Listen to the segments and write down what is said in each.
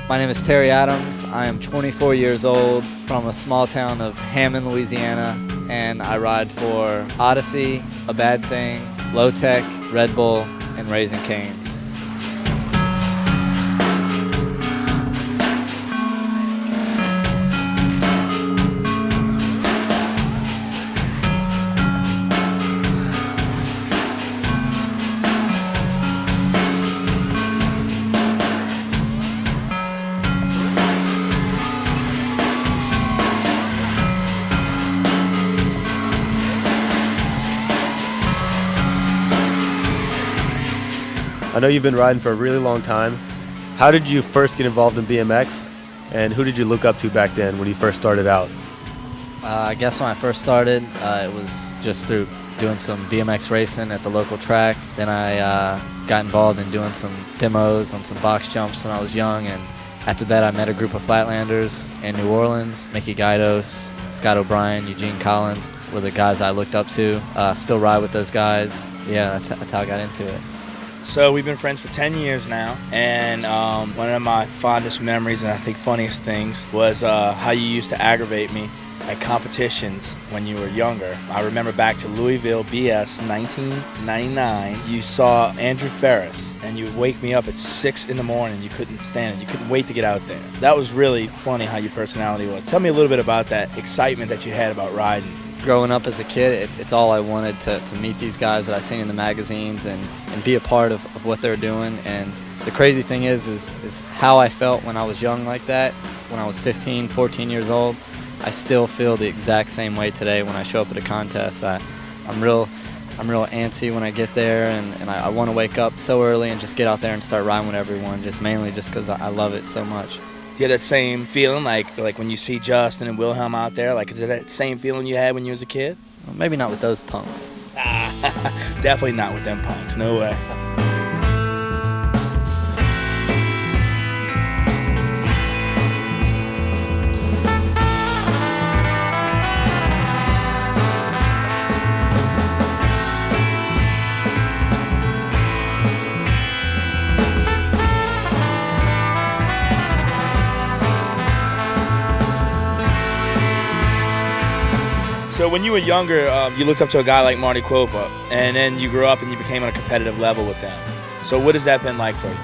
My name is Terry Adams. I am 24 years old from a small town of Hammond, Louisiana, and I ride for Odyssey, A Bad Thing, Low Tech, Red Bull, and Raising Cane's. I know you've been riding for a really long time. How did you first get involved in BMX, and who did you look up to back then when you first started out? I guess when I first started, it was just through doing some BMX racing at the local track. Then I got involved in doing some demos on some box jumps when I was young, and after that I met a group of flatlanders in New Orleans. Mickey Guidos, Scott O'Brien, Eugene Collins were the guys I looked up to. Still ride with those guys. Yeah, that's how I got into it. So we've been friends for 10 years now, and one of my fondest memories and I think funniest things was how you used to aggravate me at competitions when you were younger. I remember back to Louisville BS 1999, you saw Andrew Ferris and you would wake me up at 6 in the morning. You couldn't stand it. You couldn't wait to get out there. That was really funny how your personality was. Tell me a little bit about that excitement that you had about riding. Growing up as a kid, it's all I wanted to meet these guys that I seen in the magazines and be a part of what they're doing. And the crazy thing is how I felt when I was young like that, when I was 15, 14 years old. I still feel the exact same way today when I show up at a contest. I'm real antsy when I get there, and I want to wake up so early and just get out there and start riding with everyone, mainly just because I love it so much. Do you have that same feeling, like when you see Justin and Wilhelm out there? Like, is it that same feeling you had when you was a kid? Well, maybe not with those punks. Definitely not with them punks. No way. So when you were younger, you looked up to a guy like Marty Quopa, and then you grew up and you became on a competitive level with them. So what has that been like for you?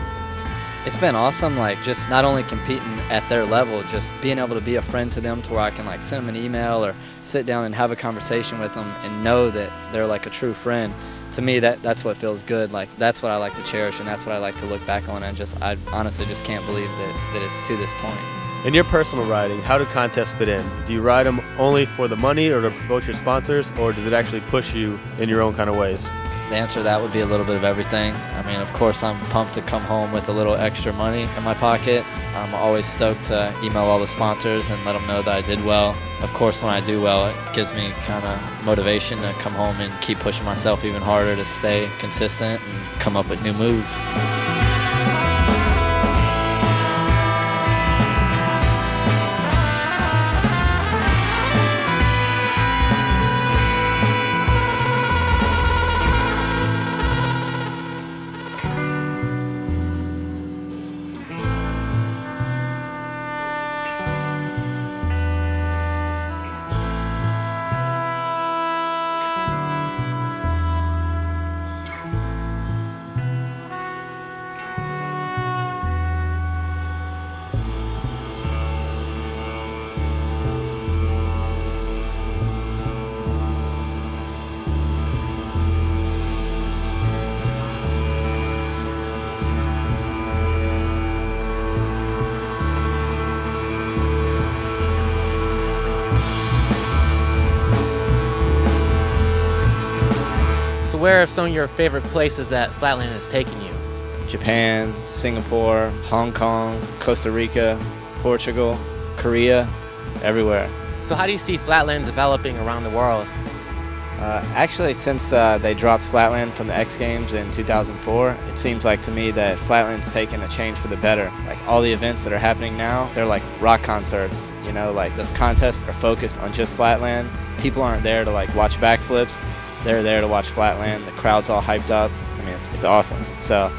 It's been awesome, just not only competing at their level, just being able to be a friend to them to where I can send them an email or sit down and have a conversation with them and know that they're like a true friend. To me, that's what feels good. That's what I like to cherish, and that's what I like to look back on. And I honestly just can't believe that it's to this point. In your personal riding, how do contests fit in? Do you ride them only for the money or to promote your sponsors, or does it actually push you in your own kind of ways? The answer to that would be a little bit of everything. I mean, of course, I'm pumped to come home with a little extra money in my pocket. I'm always stoked to email all the sponsors and let them know that I did well. Of course, when I do well, it gives me kind of motivation to come home and keep pushing myself even harder to stay consistent and come up with new moves. Where are some of your favorite places that Flatland has taken you? Japan, Singapore, Hong Kong, Costa Rica, Portugal, Korea, everywhere. So how do you see Flatland developing around the world? Actually, since they dropped Flatland from the X Games in 2004, it seems like to me that Flatland's taken a change for the better. All the events that are happening now, they're like rock concerts. The contests are focused on just Flatland. People aren't there to watch backflips. They're there to watch Flatland. The crowd's all hyped up. I mean, it's awesome. So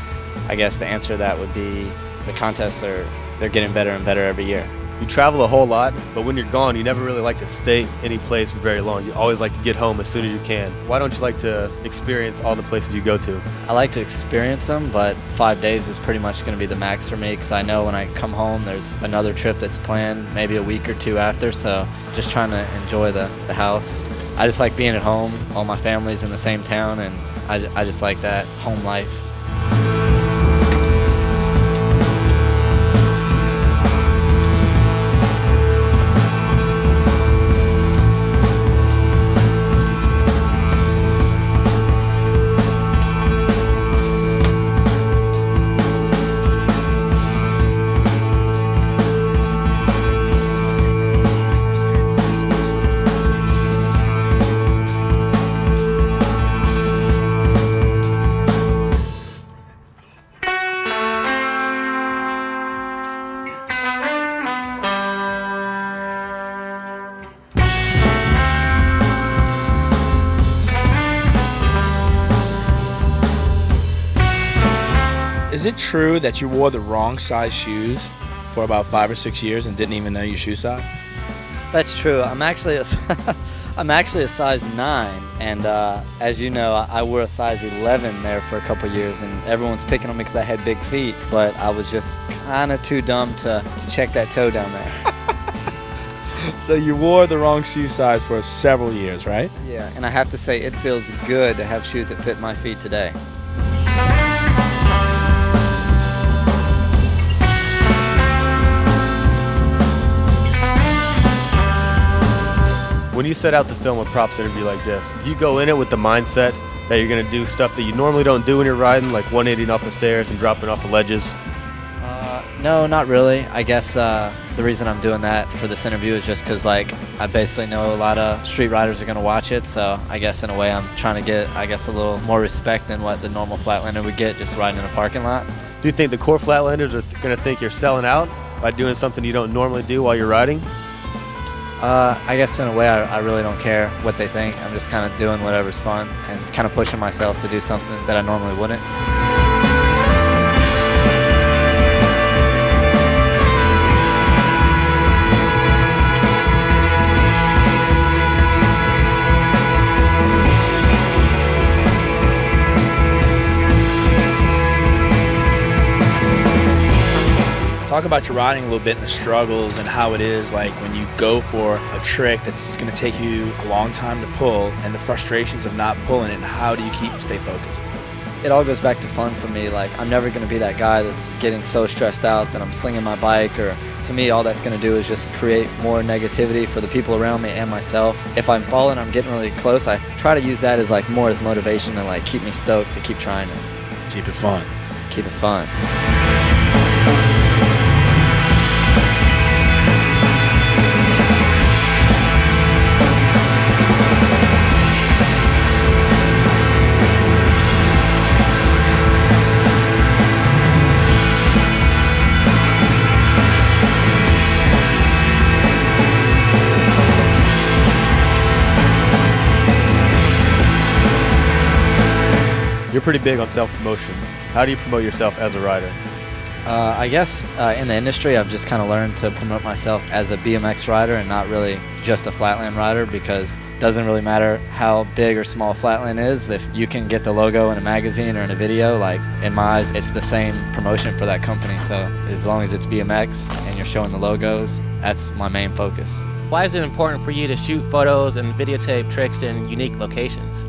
I guess the answer to that would be the contests they're getting better and better every year. You travel a whole lot, but when you're gone, you never really like to stay any place for very long. You always like to get home as soon as you can. Why don't you like to experience all the places you go to? I like to experience them, but 5 days is pretty much going to be the max for me because I know when I come home there's another trip that's planned maybe a week or two after, so just trying to enjoy the house. I just like being at home. All my family's in the same town, and I just like that home life. Is it true that you wore the wrong size shoes for about 5 or 6 years and didn't even know your shoe size? That's true. I'm actually a, I'm actually a size 9, and as you know, I wore a size 11 there for a couple years, and everyone's picking on me because I had big feet, but I was just kind of too dumb to check that toe down there. So you wore the wrong shoe size for several years, right? Yeah, and I have to say it feels good to have shoes that fit my feet today. When you set out to film a props interview like this, do you go in it with the mindset that you're going to do stuff that you normally don't do when you're riding, like 180 off the stairs and dropping off the ledges? No, not really. I guess the reason I'm doing that for this interview is just because, like, I basically know a lot of street riders are going to watch it, so I guess in a way I'm trying to get, I guess, a little more respect than what the normal flatlander would get just riding in a parking lot. Do you think the core flatlanders are going to think you're selling out by doing something you don't normally do while you're riding? I guess in a way I really don't care what they think. I'm just kind of doing whatever's fun and kind of pushing myself to do something that I normally wouldn't. Talk about your riding a little bit and the struggles and how it is like when you go for a trick that's going to take you a long time to pull and the frustrations of not pulling it, and how do you stay focused? It all goes back to fun for me. Like, I'm never going to be that guy that's getting so stressed out that I'm slinging my bike, or to me all that's going to do is just create more negativity for the people around me and myself. If I'm falling, I'm getting really close, I try to use that as like more as motivation and like keep me stoked to keep trying to Keep it fun. keep it fun. You're pretty big on self-promotion. How do you promote yourself as a rider? I guess in the industry I've just kind of learned to promote myself as a BMX rider and not really just a flatland rider, because it doesn't really matter how big or small flatland is. If you can get the logo in a magazine or in a video, like, in my eyes it's the same promotion for that company. So as long as it's BMX and you're showing the logos, that's my main focus. Why is it important for you to shoot photos and videotape tricks in unique locations?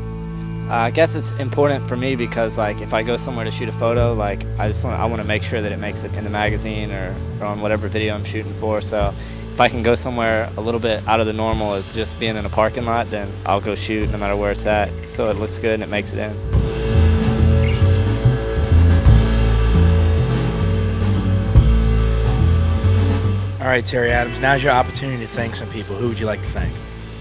I guess it's important for me because, like, if I go somewhere to shoot a photo, like, I want to make sure that it makes it in the magazine or on whatever video I'm shooting for. So if I can go somewhere a little bit out of the normal as just being in a parking lot, then I'll go shoot no matter where it's at, so it looks good and it makes it in. All right, Terry Adams, now's your opportunity to thank some people. Who would you like to thank?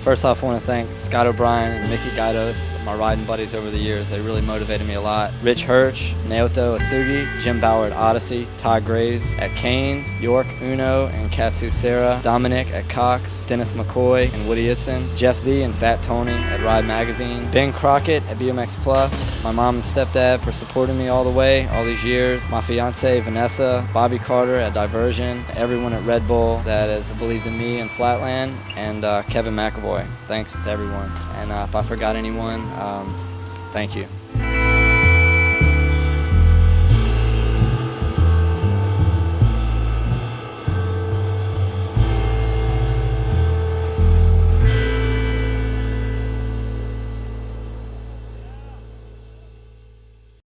First off, I want to thank Scott O'Brien and Mickey Gaidos, my riding buddies over the years. They really motivated me a lot. Rich Hirsch, Naoto Asugi, Jim Bauer at Odyssey, Todd Graves at Canes, York Uno and Katsu Sarah, Dominic at Cox, Dennis McCoy and Woody Itzen, Jeff Z and Fat Tony at Ride Magazine, Ben Crockett at BMX Plus, my mom and stepdad for supporting me all the way, all these years, my fiance Vanessa, Bobby Carter at Diversion, everyone at Red Bull that has believed in me and Flatland, and Kevin McAvoy. Thanks to everyone. And if I forgot anyone, thank you.